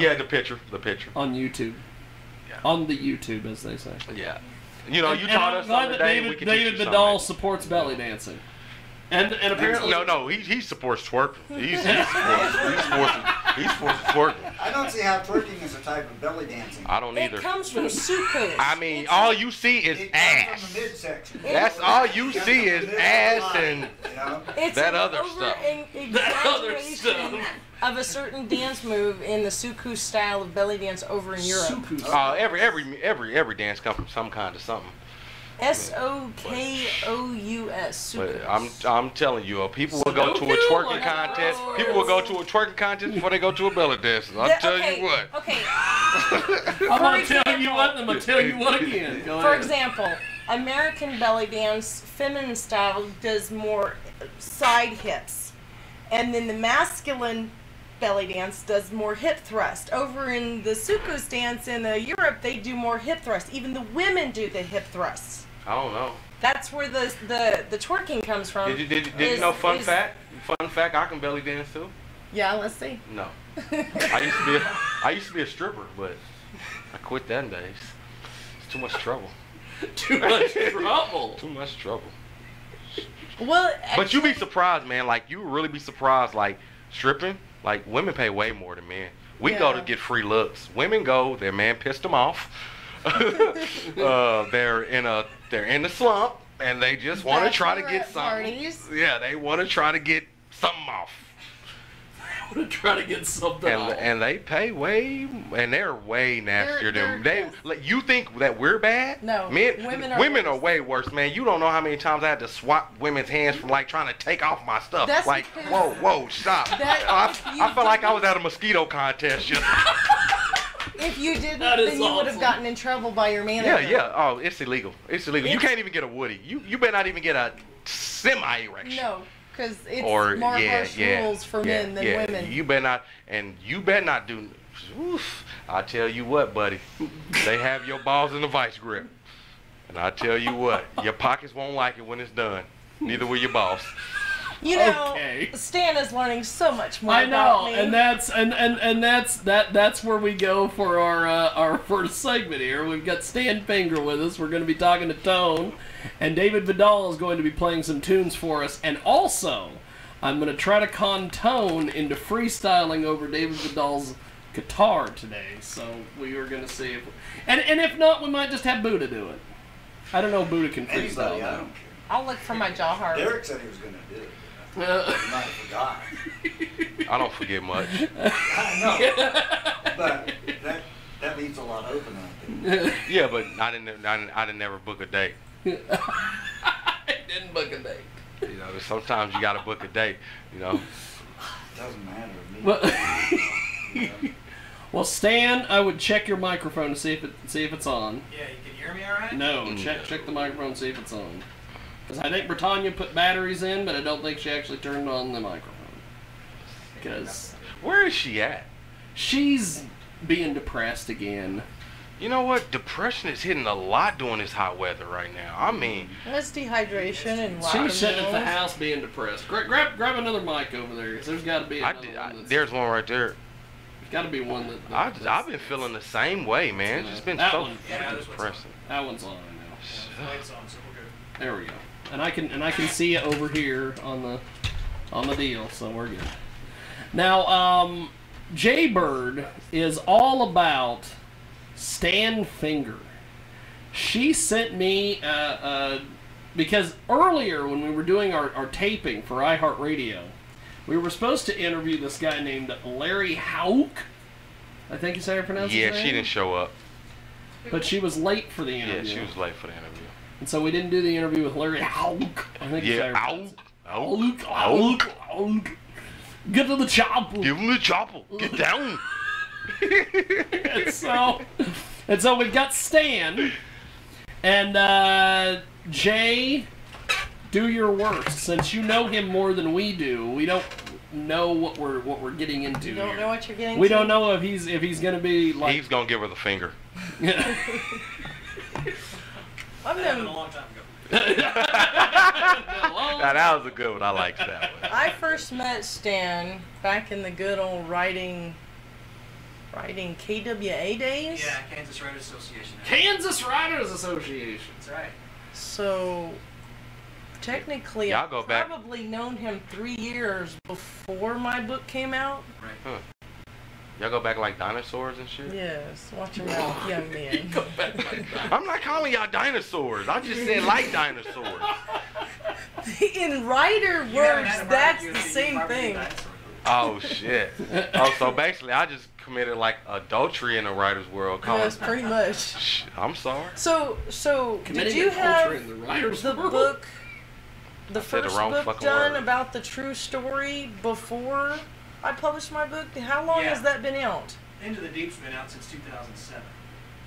Yeah, the picture. On YouTube. Yeah. On the YouTube, as they say. Yeah. You know, you And taught I'm us glad something that today. David Vidal supports belly dancing. And apparently... No, he supports twerking. He supports twerking. I don't see how twerking is a type of belly dancing. I don't either. It comes from sukus. I mean, all you see is It ass. comes from the midsection. That's all you see is ass and You know? It's that an other stuff. That other exaggeration of a certain dance move in the suku style of belly dance over in Europe. every dance comes from some kind of something. S-O-K-O-U-S. But Sukus. I'm telling you, people will go to a twerking contest. People will go to a twerking contest before they go to a belly dance. I'll tell you what. Okay. I'm going to tell you what, I'm going to tell you what again. Go For ahead. example, American belly dance, feminine style, does more side hips. And then the masculine belly dance does more hip thrust. Over in the sukus dance in Europe, they do more hip thrust. Even the women do the hip thrusts. I don't know. That's where the twerking comes from. Did you know fun fact? Fun fact, I can belly dance too. Yeah, let's see. No. I used to be a stripper, but I quit them days. It's too much trouble. Too much trouble. Too much trouble. Well, But you be surprised, man. Like, you really be surprised. Like, stripping, like, women pay way more than men. We go to get free looks. Women go, their man pissed them off. They're in the slump, and they just want to try to get something. Parties. Yeah, they want to try to get something off. I'm going to try to get something off. And they pay way, and they're way nastier than like, you think that we're bad? No, women are way worse, man. You don't know how many times I had to swap women's hands from like trying to take off my stuff. That's like, whoa, stop. I felt like I was at a mosquito contest. Just. If you didn't, then you would have gotten in trouble by your manager. Yeah. Oh, it's illegal. You can't even get a woody. You better not even get a semi-erection. No. Because it's more harsh rules for men than women. You better not do. Oof, I tell you what, buddy. They have your balls in the vice grip, and I tell you what, your pockets won't like it when it's done. Neither will your boss. You know, Stan is learning so much more. I know, about me. and that's where we go for our first segment here. We've got Stan Finger with us. We're going to be talking to Tone, and David Vidal is going to be playing some tunes for us. And also, I'm going to try to con Tone into freestyling over David Vidal's guitar today. So we are going to see if, and if not, we might just have Buddha do it. I don't know if Buddha can freestyle. I don't care. I'll look for my jaw heart. Derek said he was going to do it. He might have forgot. I don't forget much. I know, but that leaves a lot open, I think. Yeah, but I didn't never book a date. I didn't book a date. You know, sometimes you got to book a date. You know. Doesn't matter to me. Well, Stan, I would check your microphone to see if it's on. Yeah, you can hear me all right? No, check the microphone and see if it's on. Because I think Britannia put batteries in, but I don't think she actually turned on the microphone. Because where is she at? She's being depressed again. You know what? Depression is hitting a lot during this hot weather right now. I mean, that's dehydration and lack she's of sitting at the meals. house being depressed. Grab another mic over there, because there's got to be another one. There's one right there. There's got to be one that. I've been feeling the same way, man. It's just been so depressing. That one's on right now. Yeah, the light's on, so we're good. There we go. And I can see it over here on the deal, so we're good. Now, Jaybird is all about Stan Finger. She sent me because earlier when we were doing our taping for iHeartRadio, we were supposed to interview this guy named Larry Hauk. I think is how you pronounce his name. Yeah, she didn't show up. But she was late for the interview. Yeah, she was late for the interview. And so we didn't do the interview with Larry Hauk. I think Hauk. Get to the chopper. Give him the chopper. Get down. and so we've got Stan and Jay. Do your worst, since you know him more than we do. We don't know what we're getting into. You don't know what you're getting. We don't know if he's gonna be like. He's gonna give her the finger. I've That happened a long time ago. Now, that was a good one. I liked that one. I first met Stan back in the good old writing Writing KWA days? Yeah, Kansas Writers Association. Kansas Writers Association. That's right. So, technically, Y'all I've go back- probably known him 3 years before my book came out. Right. Huh. Y'all go back like dinosaurs and shit? Yes, watch him out, young man. I'm not calling y'all dinosaurs. I just said like dinosaurs. In writer You haven't had words, a that's barbecue, the so you same barbecue thing. dinosaurs. Oh shit. Oh, so basically I just committed like adultery in the writer's world. Yes, pretty much. Shh, I'm sorry. So did Committing you adultery have in the writer's the world? book, the said the first wrong book fucking done word. about the true story before I published my book? How long Yeah. has that been out? Into the Deep's been out since 2007.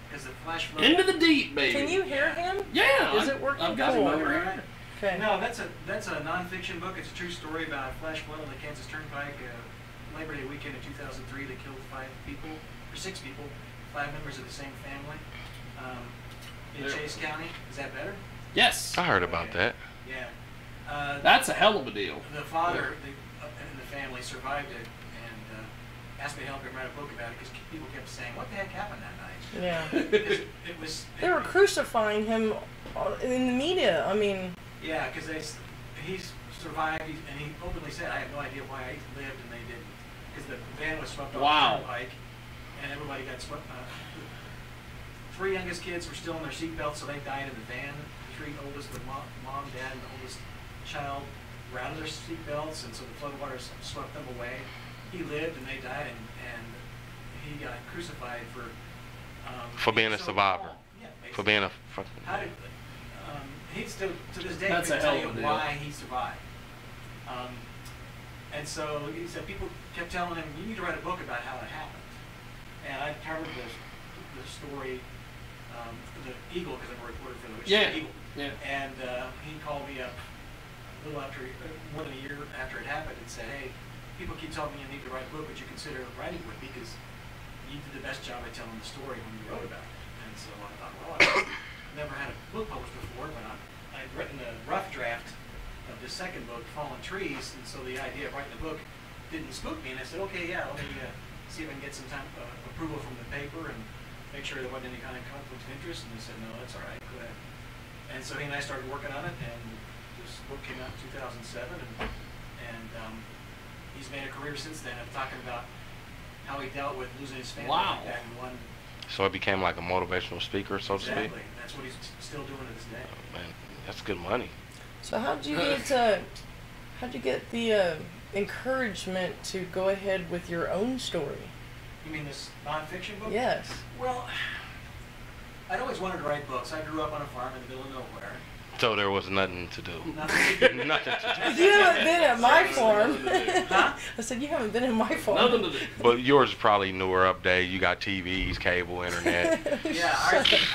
Because the Flash Flood. Into the deep, baby. Can you hear him? Yeah. Is it working? I've got him Cool. over here. Okay. No, that's a nonfiction book. It's a true story about a flash flood on the Kansas Turnpike. Labor Day weekend in 2003 that killed 6 people, 5 members of the same family in There. Chase County. Is that better? Yes. I heard about that. Yeah. That's a hell of a deal. The father and the family survived it and asked me to help him write a book about it because people kept saying, "What the heck happened that night?" Yeah. It was. They were crucifying him in the media. I mean, Yeah, because he survived, and he openly said, "I have no idea why I lived and they didn't," because the van was swept off Wow. the turnpike, and everybody got swept. 3 youngest kids were still in their seatbelts, so they died in the van. The 3 oldest, the mom, dad, and the oldest child, were out of their seatbelts, and so the floodwaters swept them away. He lived, and they died, and he got crucified for being a so survivor. calm. Yeah, For basically. being a fucking. How did he still to this day That's couldn't a tell hell you of a deal. why he survived. And so he said people kept telling him, "You need to write a book about how it happened." And I covered the story, the Eagle, because I'm a reporter for the Yeah. Eagle. Yeah. And he called me up a little after, more than a year after it happened, and said, "Hey, people keep telling me you need to write a book, but you consider writing with me because you did the best job at telling the story when you wrote about it." And so I thought, well, I've never had a book published before, but I'd written a rough draft of the second book, Fallen Trees, and so the idea of writing the book didn't spook me. And I said, okay, yeah, let me see if I can get some time approval from the paper and make sure there wasn't any kind of conflict of interest. And they said, no, that's all right, go ahead. And so he and I started working on it, and this book came out in 2007, and he's made a career since then of talking about how he dealt with losing his family Wow. like that in one. So it became like a motivational speaker, so to speak. Exactly. That's what he's still doing to this day. Man, that's good money. so how'd you get the encouragement to go ahead with your own story? You mean this nonfiction book? Yes. Well, I'd always wanted to write books. I grew up on a farm in the middle of nowhere. So there was nothing to do. Nothing. Nothing to You haven't been at my farm. Huh? I said you haven't been in my farm. Nothing to do. do. But yours is probably newer update. You got TVs, cable, internet. Yeah,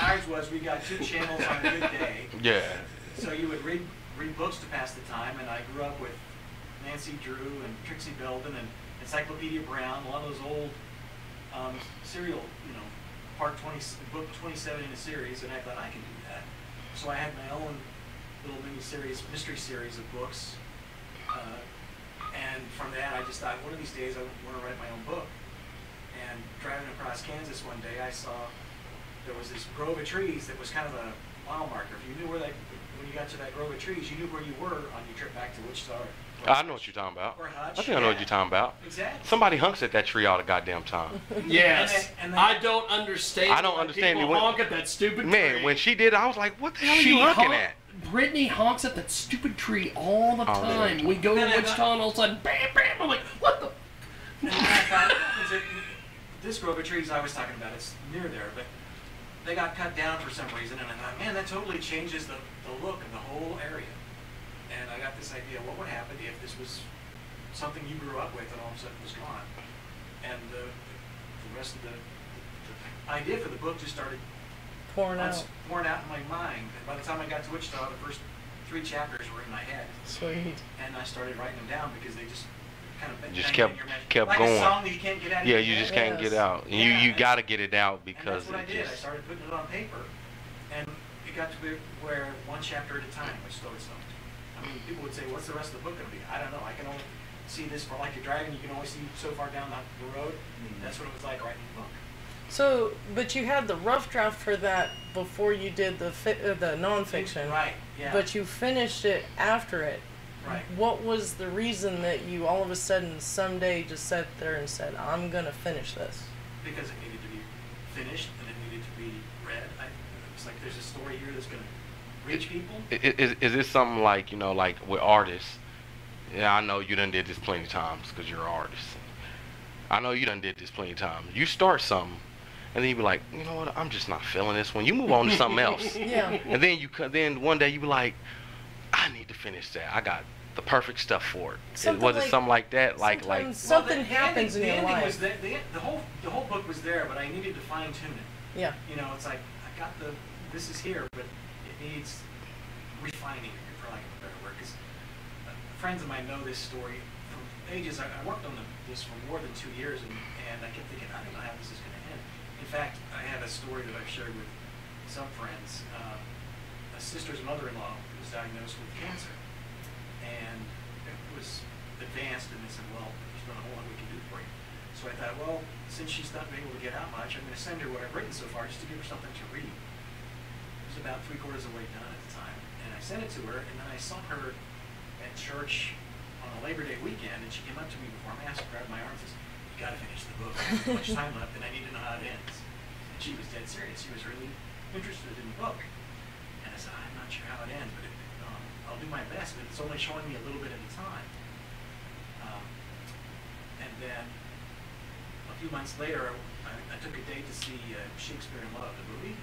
ours was, we got 2 channels on a good day. Yeah. So you would read books to pass the time, and I grew up with Nancy Drew and Trixie Belden and Encyclopedia Brown, a lot of those old serial, book 27 in a series, and I thought I can do that. So I had my own little mystery series of books, and from that I just thought, one of these days I want to write my own book. And driving across Kansas one day, I saw there was this grove of trees that was kind of a mile marker. If you knew when you got to that grove of trees, you knew where you were on your trip back to Wichita. I know what you're talking about. Or Hutch. I think I know what Yeah. you're talking about. Exactly. Somebody hunks at that tree all the goddamn time. Yes. And then- I don't understand. I don't why understand people it. honk at that stupid Man, tree. when she did, I was like, what the hell are you hunking at? Brittany honks at that stupid tree all the Oh, time. really? We go to Then I Wichita thought- and all of a sudden, bam, bam. I'm like, what the? And then I found is that this grove of trees I was talking about, it's near there, but they got cut down for some reason, and I thought, man, that totally changes the look of the whole area. And I got this idea, what would happen if this was something you grew up with and all of a sudden was gone? And the rest of the idea for the book just started Pouring out. pouring out in my mind. And by the time I got to Wichita, the first 3 chapters were in my head. Sweet. And I started writing them down because they just kind of Just bang in your kept like going. a song that you can't get out of Yeah, your you head. just can't get Yes. out. And Yeah, you and- got to get it out And because that's what I it did. I just. started putting it on paper, and it got to be where 1 chapter at a time, which slowly stopped. I mean, people would say, "What's the rest of the book going to be?" I don't know. I can only see this for like you're driving, you can only see so far down the road. That's what it was like writing the book. So, but you had the rough draft for that before you did the nonfiction. Right. Yeah. But you finished it after it. Right. What was the reason that you all of a sudden someday just sat there and said, "I'm gonna finish this"? Because it needed to be finished and it needed to be read. It's like there's a story here that's going to reach people. Is this something like, you know, like with artists? Yeah, I know you done did this plenty of times because you're an artist. I know you done did this plenty of times. You start something, and then you be like, you know what? I'm just not feeling this one. You move on to something else. Yeah. And then then one day you be like, I need to finish that. I got the perfect stuff for it. Was it something like that? Like something happens in your life. The whole book was there, but I needed to fine tune it. Yeah. You know, it's like I got this is here, but it needs refining, for lack of a better word. Because friends of mine know this story from ages. I worked on this for more than 2 years, and I kept thinking, I don't know how this is going to end. In fact, I had a story that I've shared with some friends. A sister's mother-in-law was diagnosed with cancer, and it was advanced, and they said, well, there's not a whole lot we can do for you. So I thought, well, since she's not been able to get out much, I'm going to send her what I've written so far just to give her something to read. It was about 3/4 of the way done at the time, and I sent it to her, and then I saw her at church on a Labor Day weekend, and she came up to me before Mass, grabbed my arm, and says, "You got to finish the book. There's not much time left, and I need to know how it ends." And she was dead serious. She was really interested in the book. And I said, "I'm not sure how it ends, but I'll do my best, but it's only showing me a little bit at a time." And then a few months later, I took a date to see Shakespeare in Love, the movie.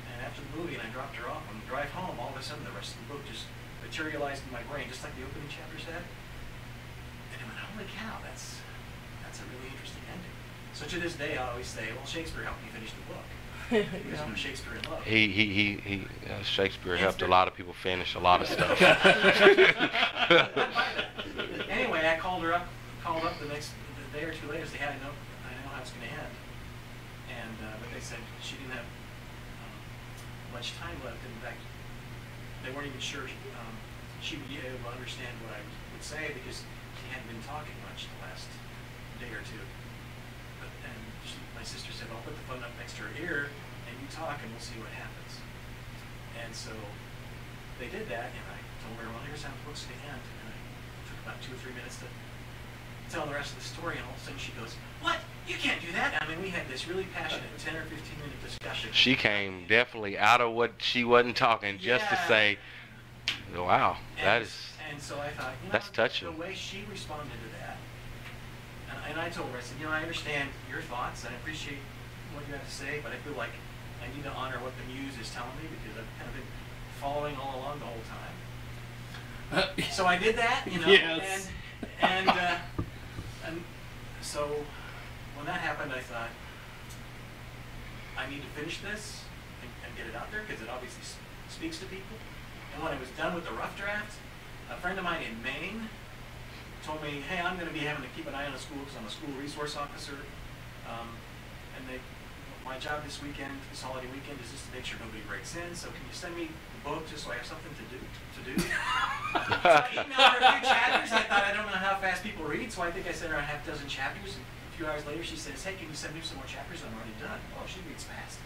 And after the movie, and I dropped her off on the drive home, all of a sudden the rest of the book just materialized in my brain, just like the opening chapter said. And I went, holy cow, that's a really interesting ending. So to this day, I always say, well, Shakespeare helped me finish the book. Because of Shakespeare in Love. Shakespeare helped a lot of people finish a lot of stuff. Anyway, I called up the day or two later, say, hey, I know how it's going to end. And but they said she didn't have much time left. In fact, they weren't even sure she would be able to understand what I would say because she hadn't been talking much the last day or two. But then my sister said, I'll put the phone up next to her ear and you talk and we'll see what happens. And so they did that, and I told her, well, here's how the book's going to end. And I took about 2 or 3 minutes to tell the rest of the story, and all of a sudden she goes, what? You can't do that. I mean, we had this really passionate 10 or 15-minute discussion. She came definitely out of what she wasn't talking just to say, wow, that is. And so I thought, that's touching. The way she responded to that, and I told her, I said, I understand your thoughts, and I appreciate what you have to say, but I feel like I need to honor what the muse is telling me because I've kind of been following all along the whole time. So I did that, Yes. and so when that happened, I thought, I need to finish this and get it out there because it obviously speaks to people. And when I was done with the rough draft, a friend of mine in Maine told me, hey, I'm going to be having to keep an eye on the school because I'm a school resource officer. My job this weekend, this holiday weekend, is just to make sure nobody breaks in. So can you send me the book just so I have something to do? So I emailed her a few chapters. I thought, I don't know how fast people read, so I think I sent her a half dozen chapters. And a few hours later, she says, hey, can you send me some more chapters? I'm already done. Oh, she reads fast.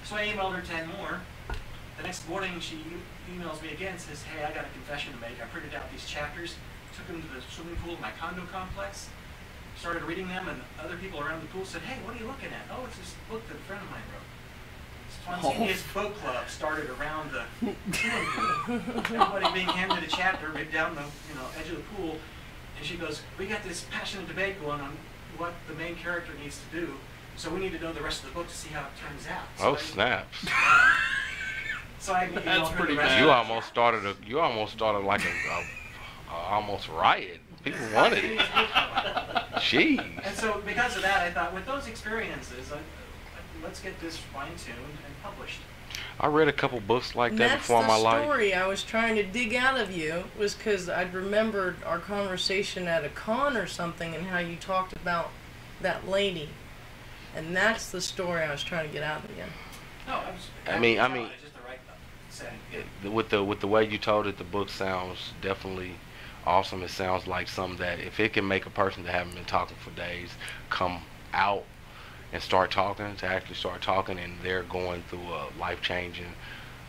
So I emailed her 10 more. The next morning, she emails me again, says, hey, I got a confession to make. I printed out these chapters, took them to the swimming pool of my condo complex, started reading them, and other people around the pool said, hey, what are you looking at? Oh, it's this book that a friend of mine wrote. Spontaneous book club started around the swimming pool. Everybody being handed a chapter right down the edge of the pool, and she goes, we got this passionate debate going on what the main character needs to do, so we need to know the rest of the book to see how it turns out. So snaps. So I That's pretty bad. You almost started like a almost riot. People wanted it. Jeez. And so because of that, I thought with those experiences, let's get this fine-tuned and published. I read a couple books like that before in my life. That's the story I was trying to dig out of you, was because I'd remembered our conversation at a con or something and how you talked about that lady. And that's the story I was trying to get out of you. No, I mean, it's just the right setting. Yeah. with the way you told it, the book sounds definitely awesome. It sounds like something that if it can make a person that haven't been talking for days come out and start talking, to actually start talking, and they're going through a life-changing,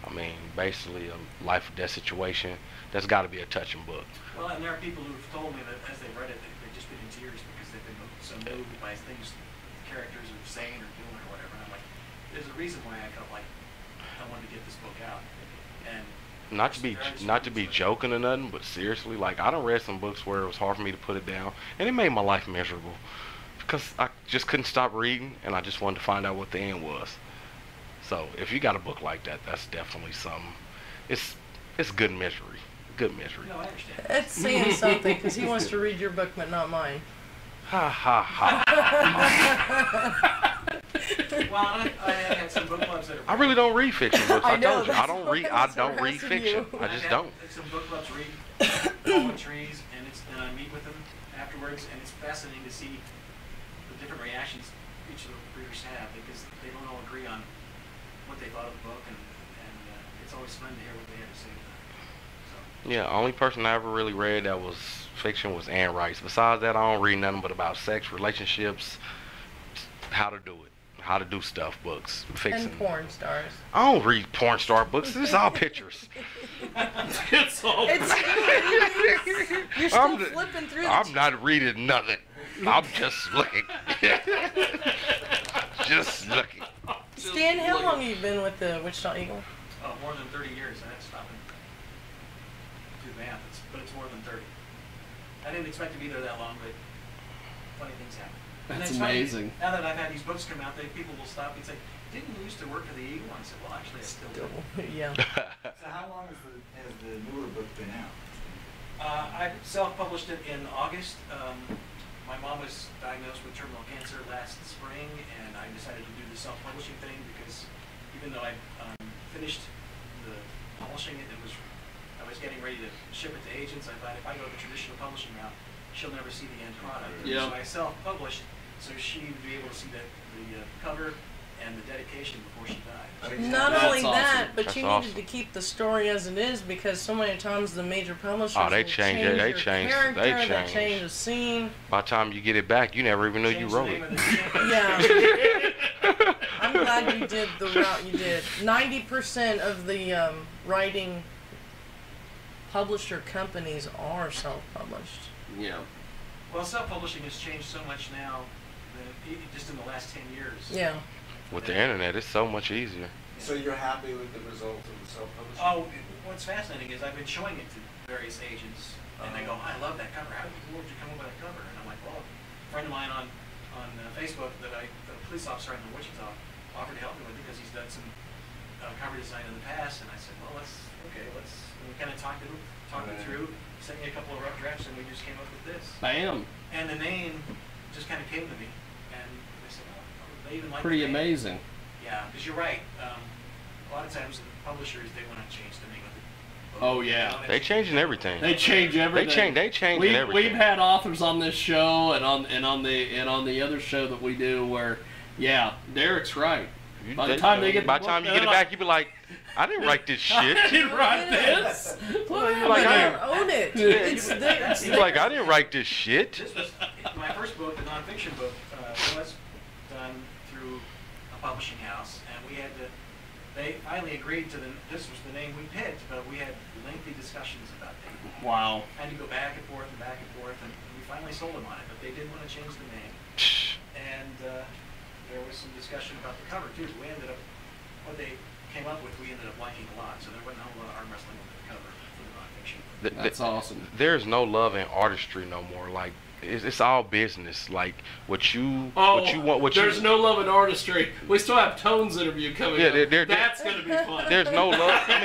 I mean, basically a life or death situation, that's got to be a touching book. Well, and there are people who've told me that as they read it, they've just been in tears because they've been so moved by things the characters are saying or doing or whatever. And I'm like, there's a reason why I felt like I wanted to get this book out. And Not to be joking or nothing, but seriously, like I done read some books where it was hard for me to put it down, and it made my life miserable because I just couldn't stop reading, and I just wanted to find out what the end was. So if you got a book like that, that's definitely something. It's good misery, good misery. No, I understand. It's saying something because he wants to read your book, but not mine. Ha ha ha. Well, I had some book clubs that are. I really don't read fiction books. I I know, told you, I that's don't why read. I I was don't read harassing fiction. you. I just don't. Some book clubs read Fallen Trees, and I meet with them afterwards, and it's fascinating to see the different reactions each of the readers have because they don't all agree on what they thought of the book, and it's always fun to hear what they have to say about it. So. Yeah, only person I ever really read that was fiction was Anne Rice. Besides that, I don't read nothing but about sex, relationships, how to do it, how to do stuff books, fiction. And porn stars. I don't read porn star books. This is all pictures. It's all. You're still flipping through. I'm not reading nothing. I'm just looking. Just looking. Stan, how long have you been with the Wichita Eagle? Oh, more than 30 years. I had to stop and do math, but it's more than 30. I didn't expect to be there that long, but funny things happen. And That's it's funny, amazing. now that I've had these books come out, people will stop me and say, "Didn't you used to work for the Eagle?" And I said, "Well, actually, I still do." Yeah. So how long has the newer book been out? I self-published it in August. My mom was diagnosed with terminal cancer last spring, and I decided to do the self-publishing thing because even though I finished the publishing it, I was getting ready to ship it to agents. I thought if I go the traditional publishing route, she'll never see the end product. Yeah. So I self-published, so she would be able to see the cover and the dedication before she died. Not That's only awesome. that, but That's you awesome. needed to keep the story as it is because so many times the major publishers Oh, they will change it. They your change- character, they they change. change the scene. By the time you get it back, you never even knew you Change the wrote name it. of the Yeah. I'm glad you did the route you did. 90% of the writing publisher companies are self-published. Yeah. Well, self-publishing has changed so much now, just in the last 10 years. Yeah. With the internet, it's so much easier. So you're happy with the result of the self-publishing? Oh, what's fascinating is I've been showing it to various agents, and they go, "I love that cover. How did you come up with that cover?" And I'm like, "Well, a friend of mine on Facebook that a police officer in Wichita offered to help me with it because he's done some cover design in the past." And I said, "Well, and we kind of talked it through, sent me a couple of rough drafts, and we just came up with this." Bam. And the name just kind of came to me, and I said, "Oh, they even like Pretty the name." amazing. Yeah, because you're right. A lot of times the publishers, they want to change the name of the book. Oh, yeah. They changing everything. They change everything. They changing everything. We've had authors on this show and on the other show that we do where, yeah, Derek's right. By the time they get By the time you get it back, you be like, I didn't write this shit. I didn't write this. Well, like, own it. Yeah, It's you- there. It's You're like, I didn't write this shit. This was my first book, the nonfiction book, was done through a publishing house, and we had to. They finally agreed to this was the name we picked, but we had lengthy discussions about that. Wow. Had to go back and forth, and we finally sold them on it. But they did want to change the name, and there was some discussion about the cover too. We ended up what they came up with. We ended up liking a lot, so there wasn't a whole lot of arm wrestling with the cover for the nonfiction. That's awesome. There's no love in artistry no more. Like it's all business. Like what you want. There's no love in artistry. We still have Tone's interview coming Yeah, up. That's gonna be fun. There's no love. I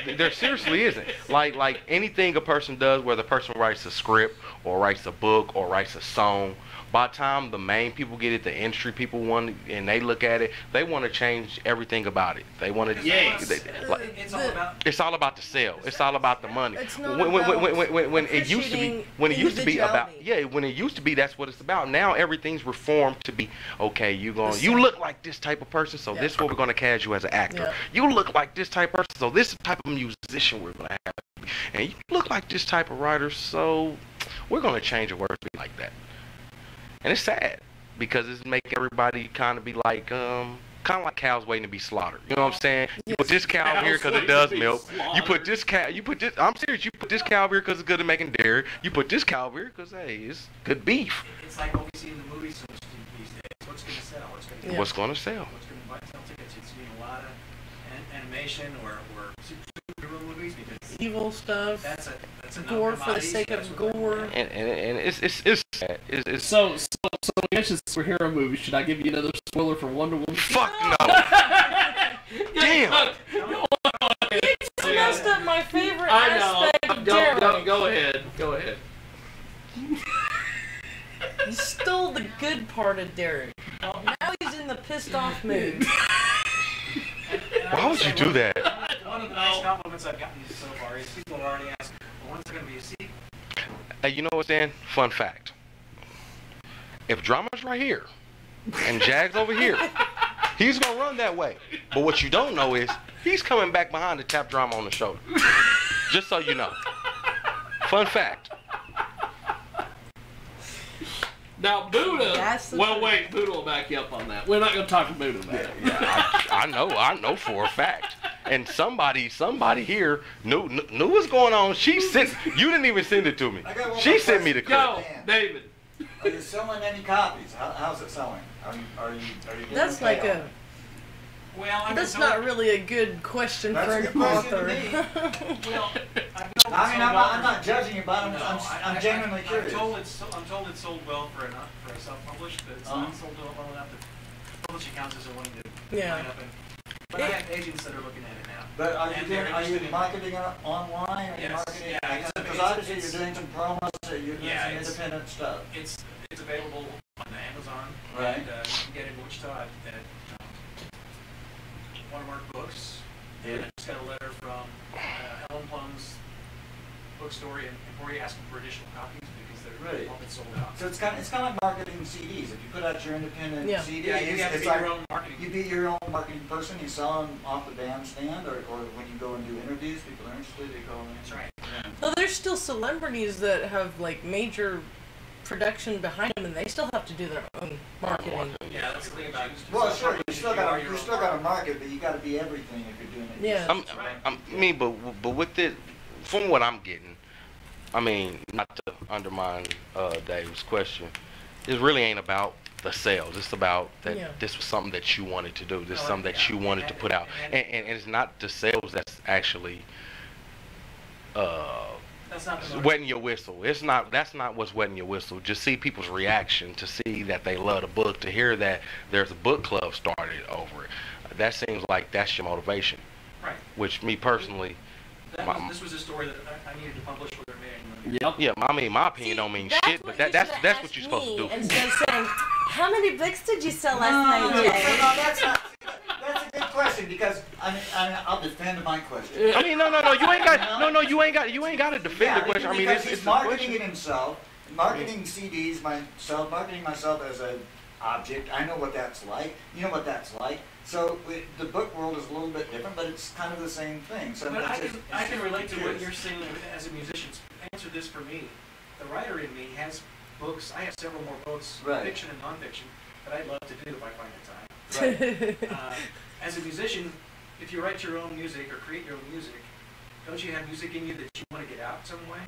mean, there seriously isn't. Like anything a person does, whether a person writes a script or writes a book or writes a song, by the time the main people get it, the industry people want it, and they look at it, they want to change everything about it. They want to. Yes. It's all about. It's all about the sale. It's all about the money. It's not when it used to be, about, individuality. when it used to be, that's what it's about. Now everything's reformed to be, okay, you look like this type of person, so this is what we're gonna cast you as an actor. Yeah. You look like this type of person, so this is the type of musician we're gonna have. and you look like this type of writer, so we're gonna change your words to be like that. And it's sad because it's making everybody kind of be like, kind of like cows waiting to be slaughtered. You know what I'm saying? You put this cow over here because it does milk. You put this I'm serious. You put this cow over here because it's good at making dairy. You put this cow over here because, hey, it's good beef. It's like what we see in the movies so much these days. What's going to sell? What's going to What's going to sell? What's going to buy sell tickets? It's being a lot of animation or superhero movies because Evil stuff. that's a Gore for the sake of gore. And it's sad. It's So we mentioned superhero movies. Should I give you another spoiler for Wonder Woman? fuck no. Damn. It's messed up my favorite I know. aspect of Darren. Go ahead. Go ahead. You stole the good part of Derek. Now he's in the pissed off mood. Why would you do that? One of the nice compliments I've gotten so far is people have already asked, well, when's there going to be a sequel? Hey, you know what, Dan? Fun fact. If Drama's right here and Jag's over here, he's going to run that way. But what you don't know is he's coming back behind to tap Drama on the shoulder. Just so you know. Fun fact. Now, Buddha. That's the Well, truth. wait. Buddha will back you up on that. We're not going to talk to Buddha about it. Yeah, I know for a fact. And somebody here knew what's going on. She sent. You didn't even send it to me. I got one She more sent me the clip. Go, David. Are you selling any copies? How's it selling? Are you getting That's a like payoff? Well, I've That's been not told, really a good question That's for a an good question to author. me. well, I mean, I'm not judging you, but I'm genuinely curious. I'm told it's sold well for a self-published, but it's not sold well enough that publishing houses are wanting to Yeah. line up and. But I have agents that are looking at it now. But are And you they're interested in- marketing it online? Are you Yes, marketing? yeah, Because obviously you're doing some promos, you're doing Yeah, some it's- independent stuff. It's available on Amazon, Right. and you can get it in Wichita at Watermark Books. Yeah. And I just got a letter from Helen Plum's bookstore in Emporia asking for additional copies because they're Right. all been sold out. So it's kind of like marketing CDs. If you put out your independent Yeah. CDs, Yeah, you have to it's be like your own marketing. you be your own marketing person. You sell them off the bandstand, or when you go and do interviews, people are interested. They go in. That's right. Well, there's still celebrities that have like major production behind them, and they still have to do their own marketing. Yeah, that's the thing about it. Well, sure, you still got your you own still got to marketing. market, but you got to be everything if you're doing it. Yeah. yourself. But with it, from what I'm getting, I mean, not to undermine Dave's question, it really ain't about the sales. It's about that Yeah. this was something that you wanted to do. This is Oh, something that yeah. you wanted to put out, and it's not the sales that's actually That's not the wetting your whistle. That's not what's wetting your whistle. Just see people's reaction, to see that they love the book, to hear that there's a book club started over it. That seems like that's your motivation. Right. Which me personally, This was a story that I needed to publish whether it made any money. Yep. yeah, I mean, my opinion don't mean shit, but that's what you're supposed to do. Instead of saying, "How many books did you sell last No, night, Jay?" that's not. That's a good question because I'll defend my question. I mean, no, you ain't got, you ain't got to defend the question. I mean, because it's he's a marketing question. it himself, marketing CDs myself, marketing myself as an object. I know what that's like. You know what that's like. So the book world is a little bit different, but it's kind of the same thing. So But it's I can relate to what curious. you're saying as a musician. Answer this for me. The writer in me has books. I have several more books, Right. fiction and nonfiction, that I'd love to do if I find the time. Right. As a musician, if you write your own music or create your own music, don't you have music in you that you want to get out some way?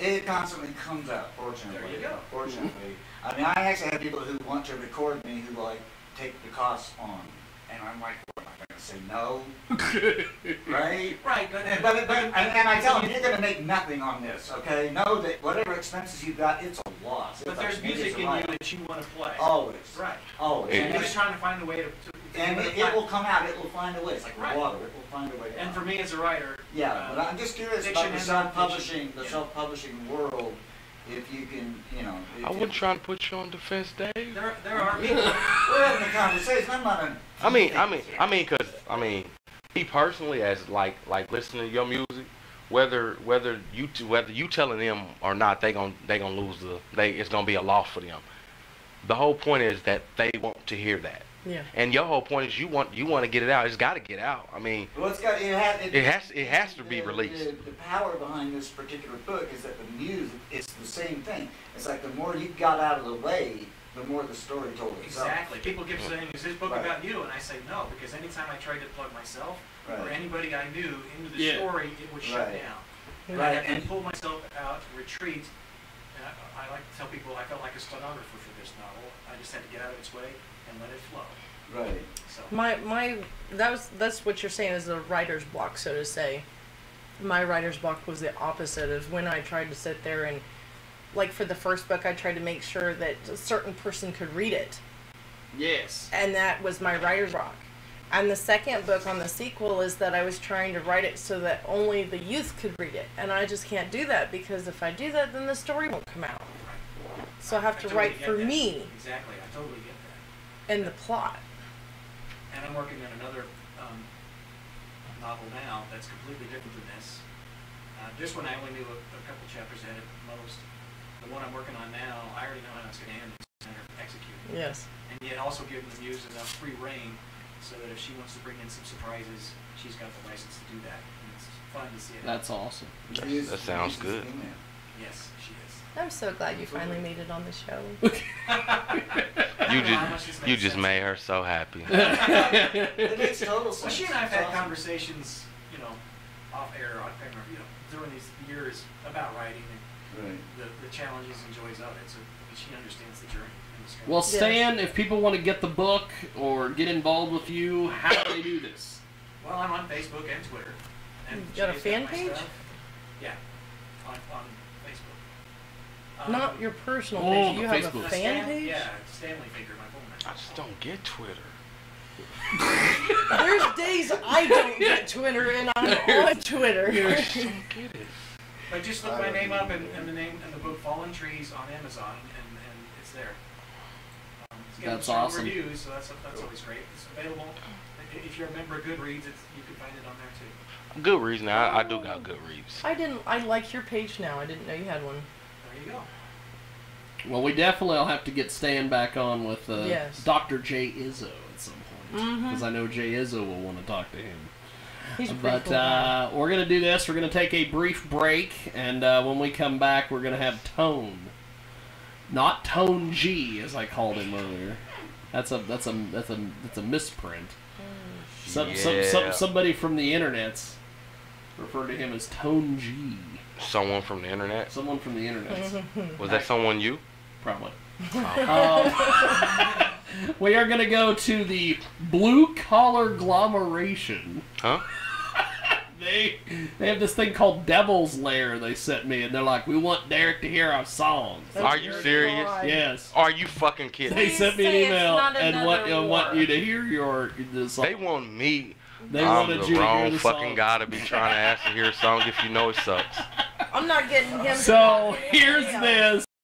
It constantly comes out, fortunately. There you go. Fortunately. I mean, I actually have people who want to record me who like take the costs on. And I'm like, what, am I going to say no? Right? Right, but, And I tell them, you're going to make nothing on this, okay? Know that whatever expenses you've got, it's a loss. but It's there's like- music it's in a you write-off. that you want to play. Always. Right. Always. It- And you're just trying to find a way to And it will come out. It will find a way. It's like Right. water. It will find a way. And for me as a writer, Yeah, but I'm just curious fiction about the and self-publishing, nonfiction. the Yeah. self-publishing world. If you can, you know. I wasn't trying to put you on defense, Dave. there are people. We're having a conversation. I'm not a. I mean, me personally, as like listening to your music, whether you telling them or not, they gonna lose it's gonna be a loss for them. The whole point is that they want to hear that. Yeah. And your whole point is you want to get it out. It's got to get out. I mean, Well, it has to be released. The power behind this particular book is that the music, it's the same thing. It's like the more you got out of the way, the more the story told itself. Exactly. People keep saying, "Is this book Right. about you?" And I say no, because anytime I tried to plug myself or Right. anybody I knew into the Yeah. story, it would shut Right. down. Right. I had to pull myself out, retreat. And I like to tell people I felt like a stenographer for this novel. I just had to get out of its way and let it flow. Right. So That's what you're saying is a writer's block, so to say. My writer's block was the opposite of when I tried to sit there and, like for the first book, I tried to make sure that a certain person could read it, Yes. and that was my writer's block. And the second book on the sequel is that I was trying to write it so that only the youth could read it, and I just can't do that because if I do that, then the story won't come out. So I have to totally write get for that. me Exactly. I totally get that. and the plot. And I'm working on another novel now that's completely different than this. This one I only knew a couple chapters ahead at most. The one I'm working on now, I already know how it's going to end and execute. Yes. And yet also giving the muse enough free reign so that if she wants to bring in some surprises, she's got the license to do that. And it's fun to see it. That's awesome. That sounds good. Yes, she is. I'm so glad you finally made it on the show. You just made her so happy. It makes total sense. Well, she and I have It's had awesome. conversations, off air, on camera, during these years about writing and Right. the challenges and joys of it. So she understands the journey and the struggle. Well, Stan, if people want to get the book or get involved with you, how do they do this? Well, I'm on Facebook and Twitter. And You got a Jay's fan my page? stuff. Yeah, on Facebook. Not your personal Oh, page. the You have Facebook. a fan Stan, page? Yeah, Stanley Figure, my full name. I just don't get Twitter. There's days I don't get Twitter and I'm on Twitter. I just don't get it. But just look my name up and the name and the book Fallen Trees on Amazon, and it's there. It's getting That's strong awesome. reviews, so that's always great. It's available. If you're a member of Goodreads, you can find it on there too. Goodreads now. I do got Goodreads. I like your page now. I didn't know you had one. There you go. Well, we definitely will have to get Stan back on with Yes. Dr. J. Izzo at some point. Because I know Jay Izzo will want to talk to him. He's a pretty But cool guy. we're going to do this. We're going to take a brief break. And when we come back, we're going to have Tone. Not Tone G, as I called him earlier. That's a misprint. Somebody from the internets referred to him as Tone G. Someone from the internet. Someone from the internet. Was that someone you? Probably. We are going to go to the Blue Collar Glomeration. Huh? They have this thing called Devil's Lair they sent me, and they're like, we want Derek to hear our songs. Are you serious? Yes. Are you fucking kidding? They Please sent me an say it's email not and another want war. you to hear the song. They want me. They I'm wanted the you to hear wrong the fucking song. guy to be trying to ask to hear a song if you know it sucks. I'm not getting him. So here's this.